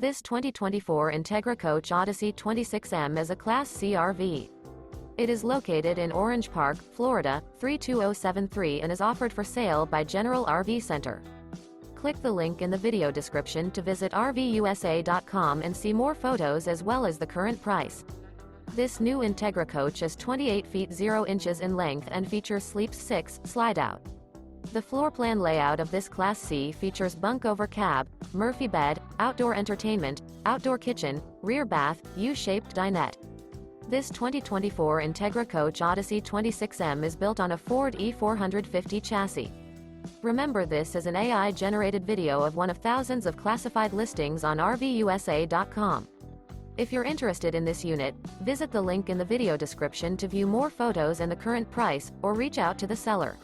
This 2024 Entegra Coach Odyssey 26M is a Class C RV. It is located in Orange Park, Florida, 32073 and is offered for sale by General RV Center. Click the link in the video description to visit RVUSA.com and see more photos as well as the current price. This new Entegra Coach is 28 feet 0 inches in length and features Sleeps 6 Slideout. The floor plan layout of this Class C features bunk over cab, Murphy bed, outdoor entertainment, outdoor kitchen, rear bath, U-shaped dinette. This 2024 Entegra Coach Odyssey 26M is built on a Ford E450 chassis. Remember, this is an AI-generated video of one of thousands of classified listings on RVUSA.com. If you're interested in this unit, visit the link in the video description to view more photos and the current price, or reach out to the seller.